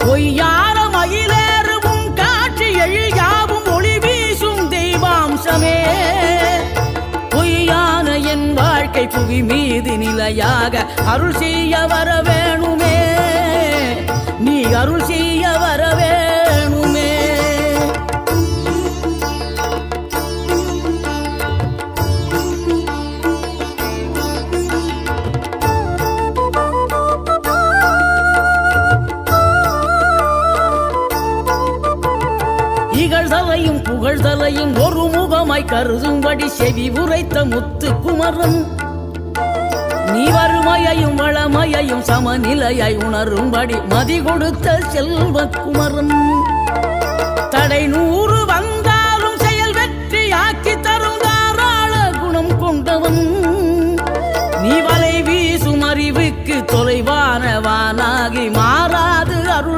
பொய்யான மயிலேறும் காட்சி எழியாவும் ஒளி வீசும் தெய்வாம்சமே பொய்யான என் வாழ்க்கை புவி மீது நிலையாக அருள் செய்ய வர வேணுமே நீ அருள் செய்ய வர வேணுமே இகழ்தலையும் புகழ்தலையும் ஒரு முகமாய் கருதும்படி செவி உரைத்த முத்து குமரன் நீ வறுமையையும் வளமையையும் சமநிலையை உணரும்படி மதி கொடுத்த செல்வக்குமரன் தடை 100 வந்தாலும் செயல் வெற்றியாக்கி தரும் தாராள குணம் கொண்டவன் நீ வலை வீசும் அறிவுக்கு தொலைவானவானாகி மாறாது அருள்